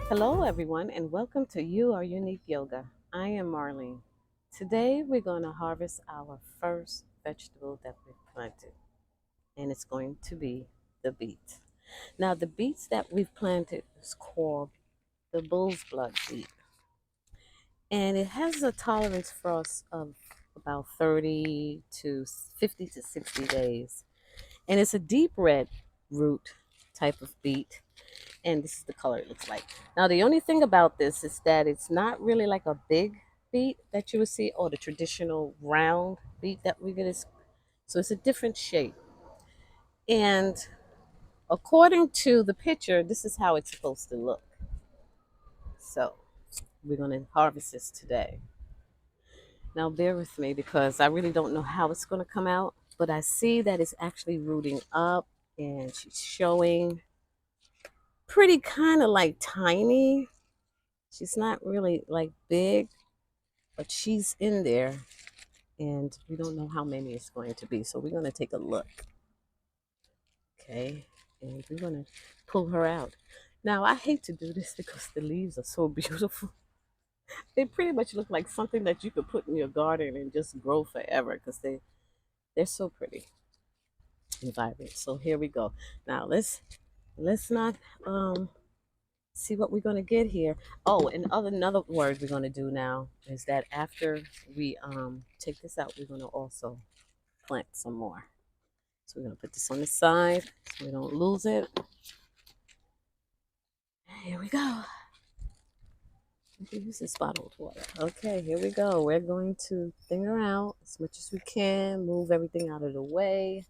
Hello, everyone, and welcome to You Are Unique Yoga. I am Marlene. Today, we're going to harvest our first vegetable that we've planted, and it's going to be the beets. Now, the beets that we've planted is called the bull's blood beet, and it has a tolerance frost of about 30 to 50 to 60 days, and it's a deep red root type of beet, and this is the color it looks like. Now, the only thing about this is that it's not really like a big beet that you would see, or the traditional round beet that we get. So it's a different shape. And according to the picture, this is how it's supposed to look. So we're going to harvest this today. Now, bear with me because I really don't know how it's going to come out, but I see that it's actually rooting up and she's showing pretty kind of like tiny. She's not really like big, but she's in there, and we don't know how many it's going to be. So we're going to take a look. Okay, and we're going to pull her out. Now, I hate to do this because the leaves are so beautiful. They pretty much look like something that you could put in your garden and just grow forever because they're so pretty and vibrant. So here we go. Now let's not see what we're going to get here. Oh, and another word we're going to do now is that after we take this out, we're going to also plant some more. So we're going to put this on the side so we don't lose it. Here we go. We can use this bottled water. Okay, here we go. We're going to thin her out as much as we can, move everything out of the way.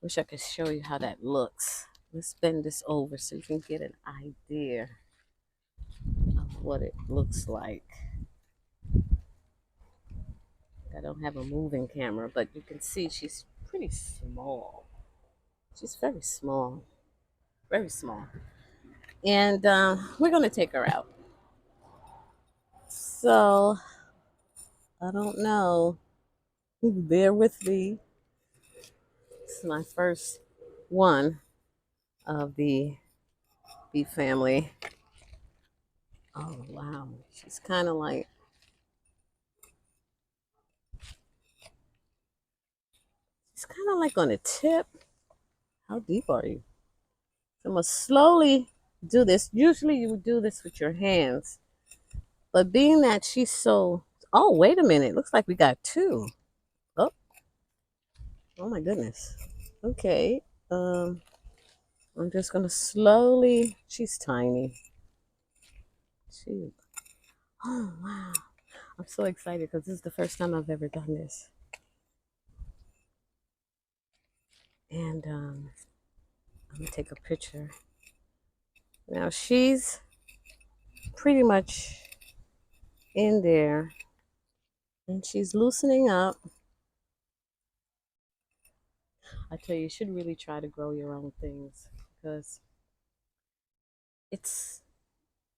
Wish I could show you how that looks. Let's bend this over so you can get an idea of what it looks like. I don't have a moving camera, but you can see she's pretty small. She's very small, very small. And we're going to take her out. So, I don't know. Bear with me. This is my first one of the beef family. Oh, wow. She's kind of like, on the tip. How deep are you? So I'm going to slowly do this. Usually you would do this with your hands. But being that she's so... Oh, wait a minute. Looks like we got two. Oh, oh my goodness. Okay. Um, I'm just going to slowly... She's tiny. She... Oh, wow. I'm so excited because this is the first time I've ever done this. And I'm going to take a picture. Now she's pretty much in there and she's loosening up. I tell you should really try to grow your own things because it's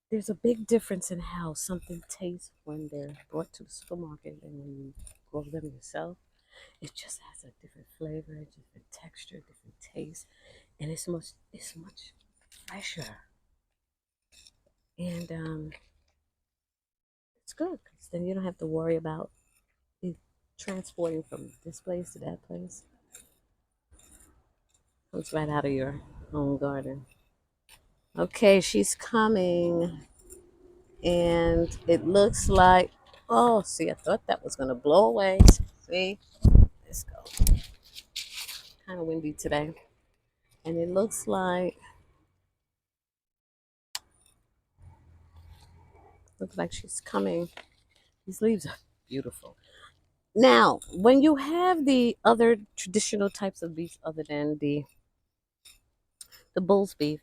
there's a big difference in how something tastes when they're brought to the supermarket and when you grow them yourself. It just has a different flavor, a different texture, different taste, and it's much fresher. And it's good because then you don't have to worry about it transporting from this place to that place. Comes right out of your own garden. Okay, she's coming, and it looks like, oh, see, I thought that was gonna blow away. See, let's go. Kind of windy today, and it looks like she's coming. These leaves are beautiful. Now, when you have the other traditional types of beef, other than the bull's beef,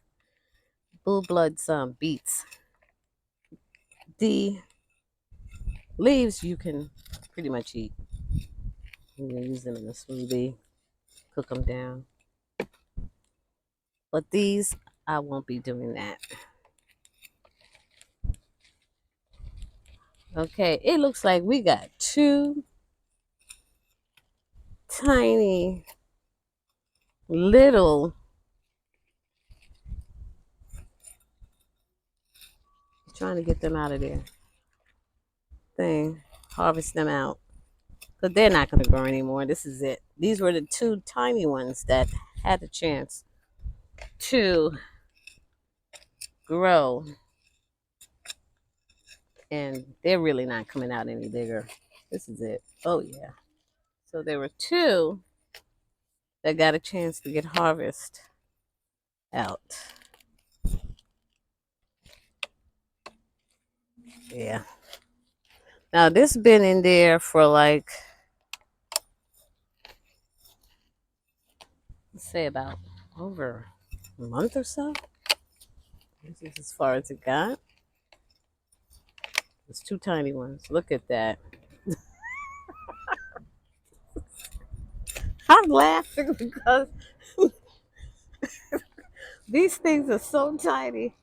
bull bloods beets, the leaves you can pretty much eat. You can use them in a smoothie, cook them down. But these, I won't be doing that. Okay, it looks like we got two tiny little Trying to get them out of their thing. Harvest them out. Because they're not going to grow anymore. This is it. These were the two tiny ones that had the chance to grow. And they're really not coming out any bigger. This is it. Oh, yeah. So there were two that got a chance to get harvest out. Yeah. Now this been in there for like, let's say about over a month or so. This is as far as it got. It's two tiny ones. Look at that. I'm laughing because these things are so tiny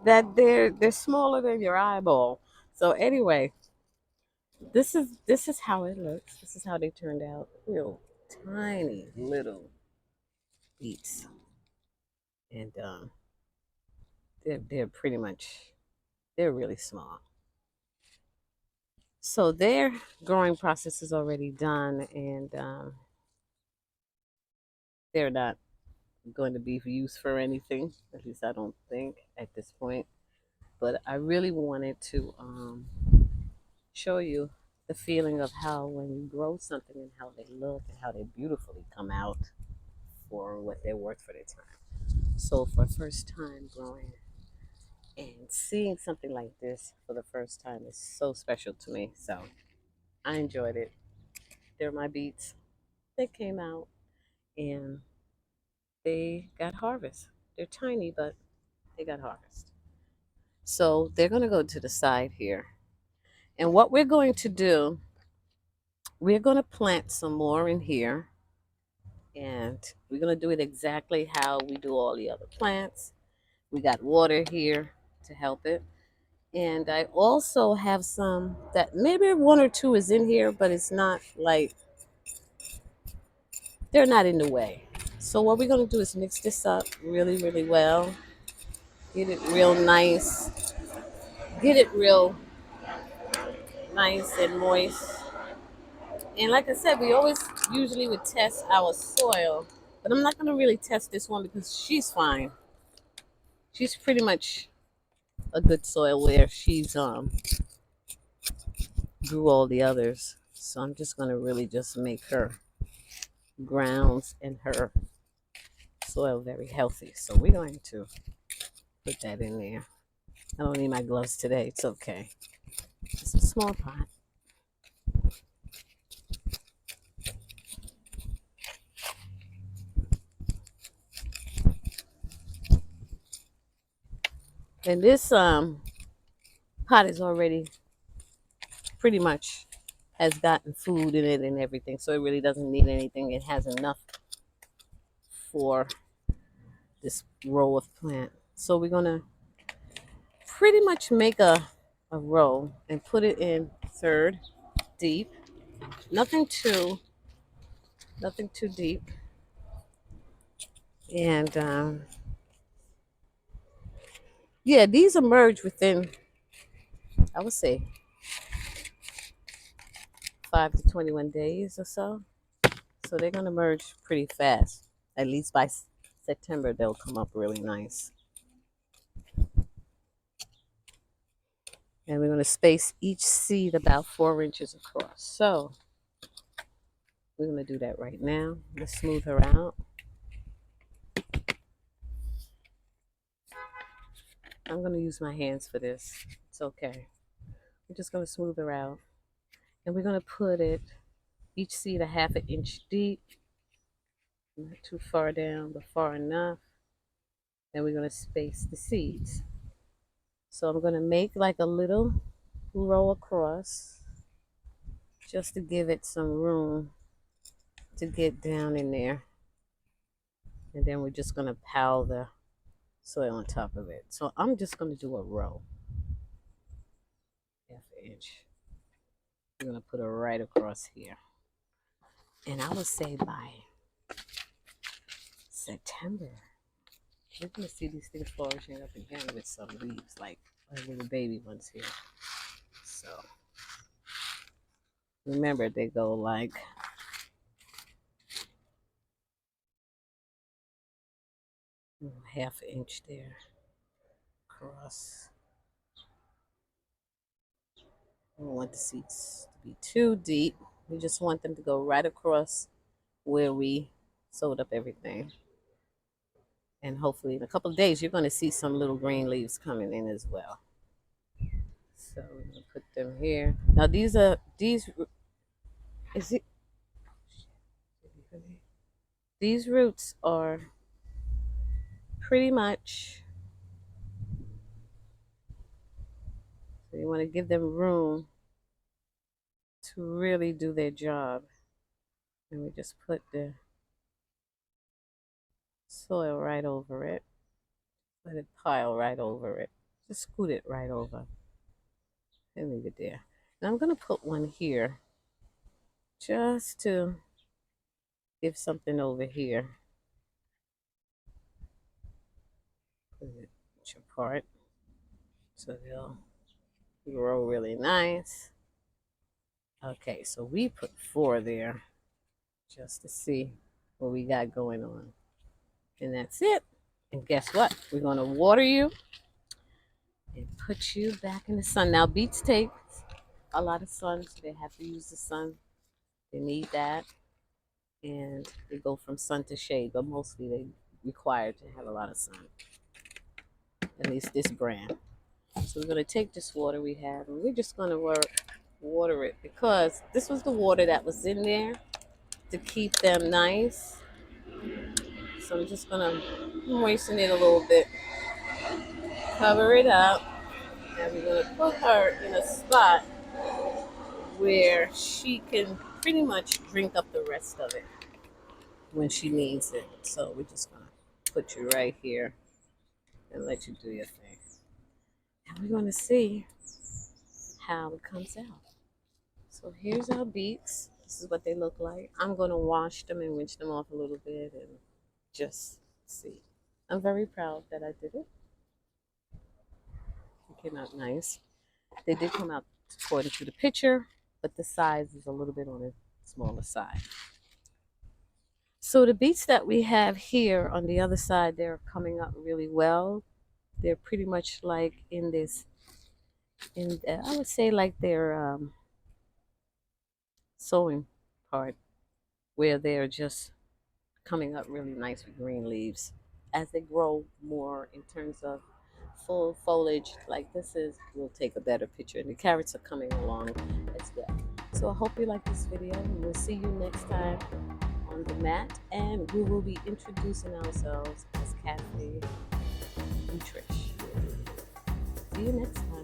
that they're smaller than your eyeball. So anyway, this is how it looks. This is how they turned out. Real tiny little beets, and they're pretty much they're really small. So their growing process is already done, and they're not going to be used for anything. At least I don't think at this point. But I really wanted to show you the feeling of how when you grow something and how they look and how they beautifully come out for what they're worth for their time. So for first time growing and seeing something like this for the first time is so special to me. So I enjoyed it. They're my beets. They came out and they got harvest. They're tiny, but they got harvest. So they're going to go to the side here. And what we're going to do, we're going to plant some more in here. And we're going to do it exactly how we do all the other plants. We got water here to help it. And I also have some that maybe one or two is in here, but it's not like, they're not in the way. So what we're going to do is mix this up really, really well. Get it real nice. Get it real nice and moist. And like I said, we always usually would test our soil, but I'm not going to really test this one because she's fine. She's pretty much a good soil where she's grew all the others. So I'm just going to really just make her grounds and her soil very healthy. So we're going to put that in there. I don't need my gloves today. It's okay. It's a small pot. And this pot is already pretty much has gotten food in it and everything, so it really doesn't need anything. It has enough for this row of plant. So we're gonna pretty much make a row and put it in third deep. Nothing too deep. And yeah, these emerge within, I would say, 5 to 21 days or so. So they're gonna merge pretty fast. At least by September, they'll come up really nice. And we're going to space each seed about 4 inches across. So we're going to do that right now. Let's smooth her out. I'm going to use my hands for this. It's okay. We're just going to smooth her out. And we're going to put it, each seed a 1/2 inch deep. Not too far down, but far enough. And we're going to space the seeds. So I'm going to make like a little row across just to give it some room to get down in there. And then we're just going to pile the soil on top of it. So I'm just going to do a row. 1/2 inch. I'm going to put it right across here. And I would say by September, we're going to see these things flourishing up again with some leaves. Like like little baby ones here. So remember, they go like half an inch there across. We don't want the seeds to be too deep. We just want them to go right across where we sewed up everything. And hopefully in a couple of days, you're going to see some little green leaves coming in as well. So we're going to put them here. Now these, is it, these roots are pretty much, so you want to give them room to really do their job. And we just put the soil right over it. Let it pile right over it. Just scoot it right over and leave it there. And I'm going to put one here just to give something over here. Put it apart so they'll grow really nice. Okay, so we put 4 there just to see what we got going on. And that's it. And guess what? We're going to water you and put you back in the sun. Now, beets take a lot of sun, so they have to use the sun. They need that. And they go from sun to shade, but mostly they require to have a lot of sun. At least this brand. So we're going to take this water we have, and we're just going to water it because this was the water that was in there to keep them nice. So I'm just going to moisten it a little bit, cover it up, and we're going to put her in a spot where she can pretty much drink up the rest of it when she needs it. So we're just going to put you right here and let you do your thing. And we're going to see how it comes out. So here's our beets. This is what they look like. I'm going to wash them and rinse them off a little bit and just see. I'm very proud that I did it. It came out nice. They did come out according to the picture, but the size is a little bit on the smaller side. So the beets that we have here on the other side, they're coming up really well. They're pretty much like in this, I would say like their sowing part, where they're just coming up really nice with green leaves. As they grow more in terms of full foliage like this is, we'll take a better picture. And the carrots are coming along as well. So I hope you like this video, and we'll see you next time on the mat. And we will be introducing ourselves as Cafe Nutrish. See you next time.